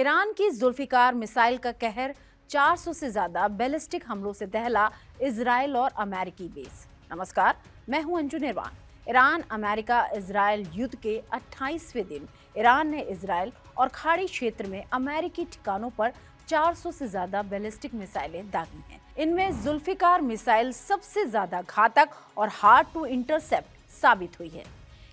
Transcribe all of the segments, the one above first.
Iran की Zulfikar missile का कहर 400 से ज्यादा बैलिस्टिक हमलों से दहला इजराइल और अमेरिकी बेस। नमस्कार, मैं हूं अंजू निर्वाण। ईरान अमेरिका इजराइल युद्ध के 28वें दिन ईरान ने इजराइल और खाड़ी क्षेत्र में अमेरिकी ठिकानों पर 400 से ज्यादा बैलिस्टिक मिसाइलें दागी हैं। इनमें जुल्फिकार मिसाइल सबसे ज्यादा घातक और हार्ड टू इंटरसेप्ट साबित हुई है।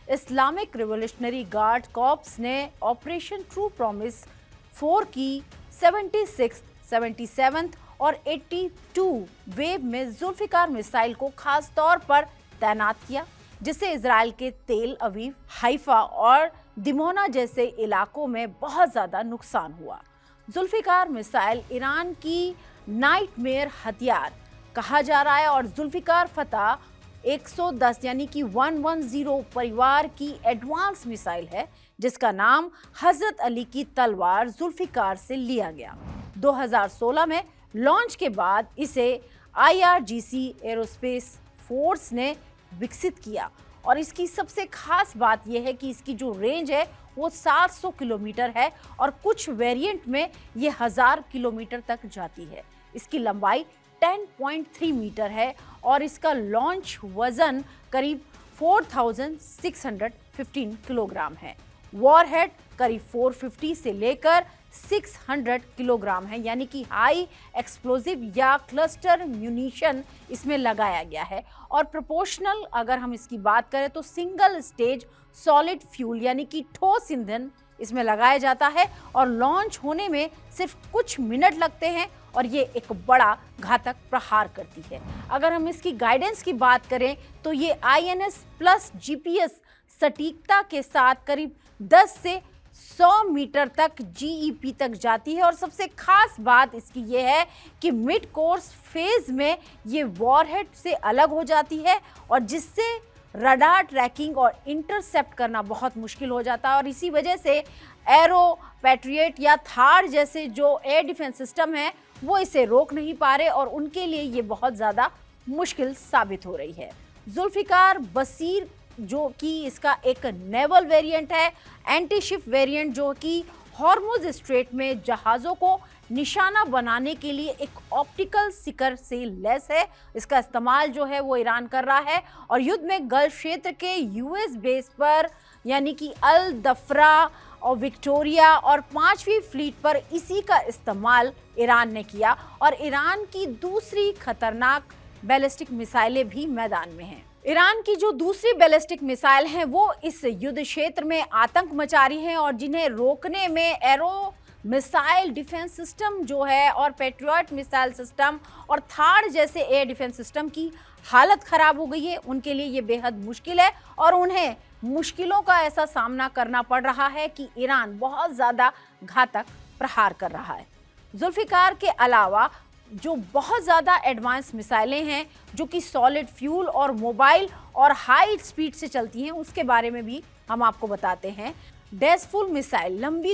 इस्लामिक रिवोल्यूशनरी गार्ड कॉर्प्स ने ऑपरेशन ट्रू प्रॉमिस 4 की 76th, 77th और 82 वेव में जुल्फिकार मिसाइल को खास तौर पर तैनात किया, जिससे इजराइल के तेल अवीव, हाइफा और दिमोना जैसे इलाकों में बहुत ज्यादा नुकसान हुआ। जुल्फिकार मिसाइल ईरान की नाइटमेयर हथियार कहा जा रहा है और जुल्फिकार फतह 110 यानी कि 110 परिवार की एडवांस मिसाइल है, जिसका नाम हजरत अली की तलवार जुल्फिकार से लिया गया। 2016 में लॉन्च के बाद इसे IRGC एरोस्पेस फोर्स ने विकसित किया और इसकी सबसे खास बात यह है कि इसकी जो रेंज है वो 700 किलोमीटर है और कुछ वेरिएंट में ये 1000 किलोमीटर तक जाती है। इसकी लंबाई 10.3 मीटर है और इसका लॉन्च वजन करीब 4615 किलोग्राम है। वॉरहेड करीब 450 से लेकर 600 किलोग्राम है, यानी कि हाई एक्सप्लोजिव या क्लस्टर म्यूनिशन इसमें लगाया गया है। और प्रोपोर्शनल अगर हम इसकी बात करें तो सिंगल स्टेज सॉलिड फ्यूल यानी कि ठोस ईंधन इसमें लगाया जाता है और लॉन्च होने में सिर्फ कुछ मिनट लगते हैं और ये एक बड़ा घातक प्रहार करती है। अगर हम इसकी गाइडेंस की बात करें तो ये INS प्लस GPS सटीकता के साथ करीब 10 से 100 मीटर तक GEP तक जाती है और सबसे खास बात इसकी ये है कि मिड कोर्स फेज में ये वॉरहेड से अलग हो जाती है और जिससे रडार ट्रैकिंग और इंटरसेप्ट करना बहुत मुश्किल हो जाता है और इसी वजह से एरो, पैट्रियट या थार जैसे जो एयर डिफेंस सिस्टम है वो इसे रोक नहीं पा रहे और उनके लिए ये बहुत ज़्यादा मुश्किल साबित हो रही है। जुल्फिकार बसीर जो कि इसका एक नेवल वेरिएंट है, एंटी शिप वेरिएंट जो कि हॉर्मुज स्ट्रेट में जहाज़ों को निशाना बनाने के लिए एक ऑप्टिकल सिकर से लैस है। इसका इस्तेमाल जो है वो ईरान कर रहा है और युद्ध में गल्फ क्षेत्र के US बेस पर यानी कि अल दफरा और विक्टोरिया और 5वीं फ्लीट पर इसी का इस्तेमाल ईरान ने किया और ईरान की दूसरी खतरनाक बैलिस्टिक मिसाइलें भी मैदान में हैं। ईरान की जो दूसरी बैलिस्टिक मिसाइल हैं वो इस युद्ध क्षेत्र में आतंक मचा रही हैं और जिन्हें रोकने में एरो मिसाइल डिफेंस सिस्टम जो है और पैट्रियट मिसाइल सिस्टम और थार जैसे एयर डिफेंस सिस्टम की हालत खराब हो गई है। उनके लिए ये बेहद मुश्किल है और उन्हें मुश्किलों का ऐसा सामना करना पड़ रहा है कि ईरान बहुत ज़्यादा घातक प्रहार कर रहा है। जुल्फिकार के अलावा जो बहुत ज़्यादा एडवांस मिसाइलें हैं जो कि सॉलिड फ्यूल और मोबाइल और हाई स्पीड से चलती हैं, उसके बारे में भी हम आपको बताते हैं। डेसफुल मिसाइल लंबे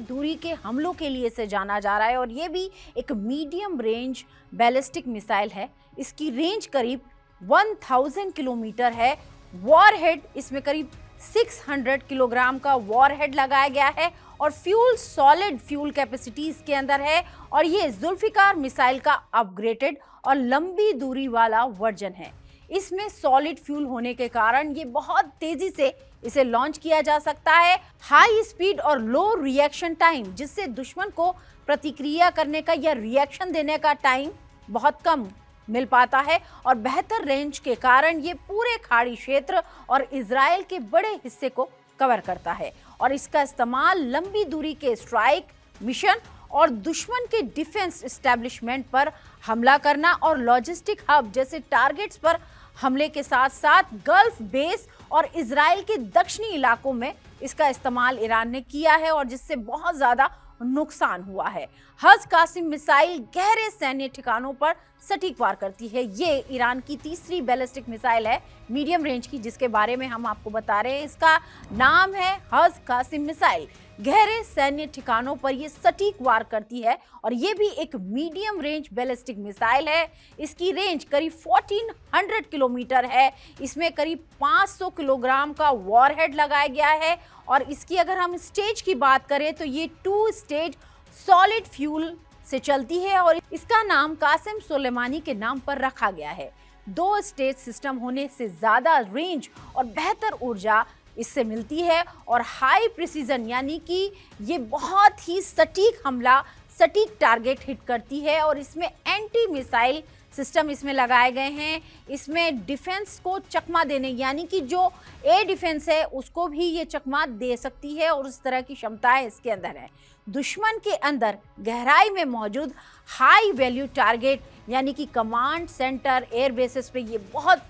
दूरी के हमलों के लिए इसे जाना जा रहा है और ये भी एक मीडियम रेंज बैलिस्टिक मिसाइल है। इसकी रेंज करीब 1000 किलोमीटर है। वॉरहेड इसमें करीब 600 किलोग्राम का वॉरहेड लगाया गया है और फ्यूल सॉलिड फ्यूल कैपेसिटी इसके अंदर है और ये जुल्फिकार मिसाइल का अपग्रेडेड और लंबी दूरी वाला वर्जन है। इसमें सॉलिड फ्यूल होने के कारण ये बहुत तेजी से इसे लॉन्च किया जा सकता है। हाई स्पीड और लो रिएक्शन टाइम, जिससे दुश्मन को प्रतिक्रिया करने का या रिएक्शन देने का टाइम बहुत कम मिल पाता है और बेहतर रेंज के कारण ये पूरे खाड़ी क्षेत्र और इजराइल के बड़े हिस्से को कवर करता है और इसका इस्तेमाल लंबी दूरी के स्ट्राइक मिशन और दुश्मन के डिफेंस एस्टेब्लिशमेंट पर हमला करना और लॉजिस्टिक हब जैसे टारगेट्स पर हमले के साथ साथ गल्फ बेस और इजराइल के दक्षिणी इलाकों में इसका इस्तेमाल ईरान ने किया है और जिससे बहुत ज़्यादा नुकसान हुआ है। हज कासिम मिसाइल गहरे सैन्य ठिकानों पर सटीक वार करती है। ये ईरान की तीसरी बैलिस्टिक मिसाइल है मीडियम रेंज की, जिसके बारे में हम आपको बता रहे हैं। इसका नाम है हज कासिम मिसाइल। गहरे सैन्य ठिकानों पर ये सटीक वार करती है और ये भी एक मीडियम रेंज बैलिस्टिक मिसाइल है। इसकी रेंज करीब 1400 किलोमीटर है। इसमें करीब 500 किलोग्राम का वॉरहेड लगाया गया है और इसकी अगर हम स्टेज की बात करें तो ये 2 स्टेज सॉलिड फ्यूल से चलती है और इसका नाम कासिम सुलेमानी के नाम पर रखा गया है। 2 स्टेज सिस्टम होने से ज्यादा रेंज और बेहतर ऊर्जा इससे मिलती है और हाई प्रिसीजन यानी कि ये बहुत ही सटीक हमला, सटीक टारगेट हिट करती है और इसमें एंटी मिसाइल सिस्टम इसमें लगाए गए हैं। इसमें डिफेंस को चकमा देने यानी कि जो एयर डिफेंस है उसको भी ये चकमा दे सकती है और उस तरह की क्षमताएं इसके अंदर है। दुश्मन के अंदर गहराई में मौजूद हाई वैल्यू टारगेट यानी कि कमांड सेंटर, एयर बेसिस पे ये बहुत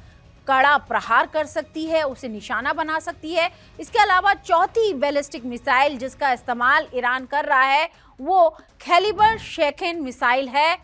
कड़ा प्रहार कर सकती है, उसे निशाना बना सकती है। इसके अलावा चौथी बैलिस्टिक मिसाइल जिसका इस्तेमाल ईरान कर रहा है वो खैलिबर शेखेन मिसाइल है।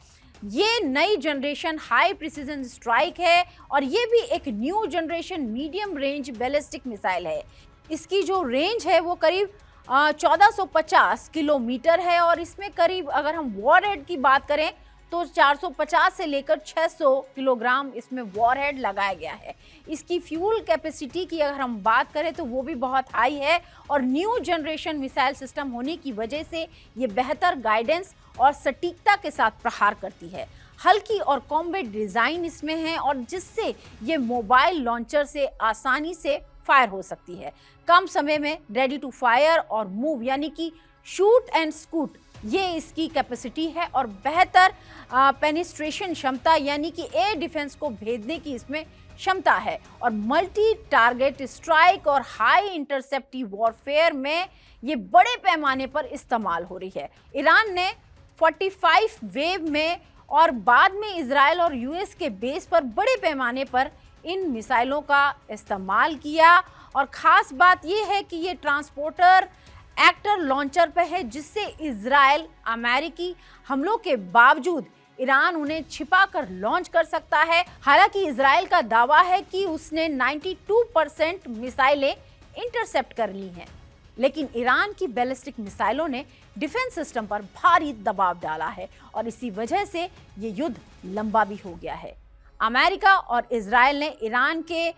ये नई जनरेशन हाई प्रिसीजन स्ट्राइक है और ये भी एक new generation medium range ballistic missile है। इसकी जो रेंज है वो करीब 1450 किलोमीटर है और इसमें करीब अगर हम वॉरहेड की बात करें तो 450 से लेकर 600 किलोग्राम इसमें वॉरहेड लगाया गया है। इसकी फ्यूल कैपेसिटी की अगर हम बात करें तो वो भी बहुत हाई है और न्यू जनरेशन मिसाइल सिस्टम होने की वजह से ये बेहतर गाइडेंस और सटीकता के साथ प्रहार करती है। हल्की और कॉम्बैट डिज़ाइन इसमें है और जिससे ये मोबाइल लॉन्चर से आसानी से फायर हो सकती है। कम समय में रेडी टू फायर और मूव यानी कि शूट एंड स्कूट ये इसकी कैपेसिटी है और बेहतर पेनिस्ट्रेशन क्षमता यानी कि एयर डिफेंस को भेदने की इसमें क्षमता है और मल्टी टारगेट स्ट्राइक और हाई इंटरसेप्टिव वॉरफेयर में ये बड़े पैमाने पर इस्तेमाल हो रही है। ईरान ने 45 वेव में और बाद में इजराइल और यूएस के बेस पर बड़े पैमाने पर इन मिसाइलों का इस्तेमाल किया और ख़ास बात यह है कि ये ट्रांसपोर्टर एक्टर लॉन्चर पे है जिससे इजराइल अमेरिकी हमलों के बावजूद ईरान उन्हें छिपाकर लॉन्च कर सकता है। हालांकि इजराइल का दावा है कि उसने 92% मिसाइलें इंटरसेप्ट कर ली हैं, लेकिन ईरान की बैलिस्टिक मिसाइलों ने डिफेंस सिस्टम पर भारी दबाव डाला है और इसी वजह से ये युद्ध लंबा भी हो गया है। अमेरिका और इजराइल ने ईरान के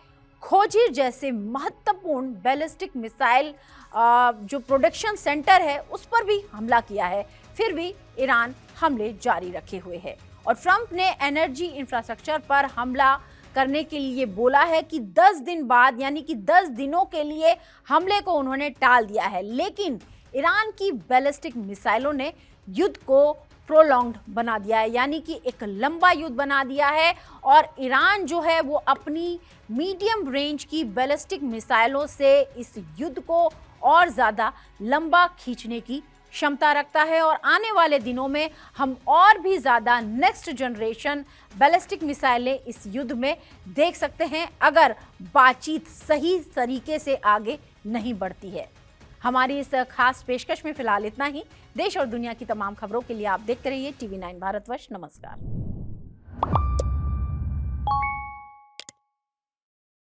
खोजिर जैसे महत्वपूर्ण बैलिस्टिक मिसाइल जो प्रोडक्शन सेंटर है उस पर भी हमला किया है, फिर भी ईरान हमले जारी रखे हुए है और ट्रंप ने एनर्जी इंफ्रास्ट्रक्चर पर हमला करने के लिए बोला है कि 10 दिन बाद यानी कि 10 दिनों के लिए हमले को उन्होंने टाल दिया है, लेकिन ईरान की बैलिस्टिक मिसाइलों ने युद्ध को प्रोलॉन्ग्ड बना दिया है यानी कि एक लंबा युद्ध बना दिया है और ईरान जो है वो अपनी मीडियम रेंज की बैलिस्टिक मिसाइलों से इस युद्ध को और ज़्यादा लंबा खींचने की क्षमता रखता है और आने वाले दिनों में हम और भी ज़्यादा नेक्स्ट जनरेशन बैलिस्टिक मिसाइलें इस युद्ध में देख सकते हैं अगर बातचीत सही तरीके से आगे नहीं बढ़ती है। हमारी इस खास पेशकश में फिलहाल इतना ही। देश और दुनिया की तमाम खबरों के लिए आप देखते रहिए TV9 भारतवर्ष। नमस्कार।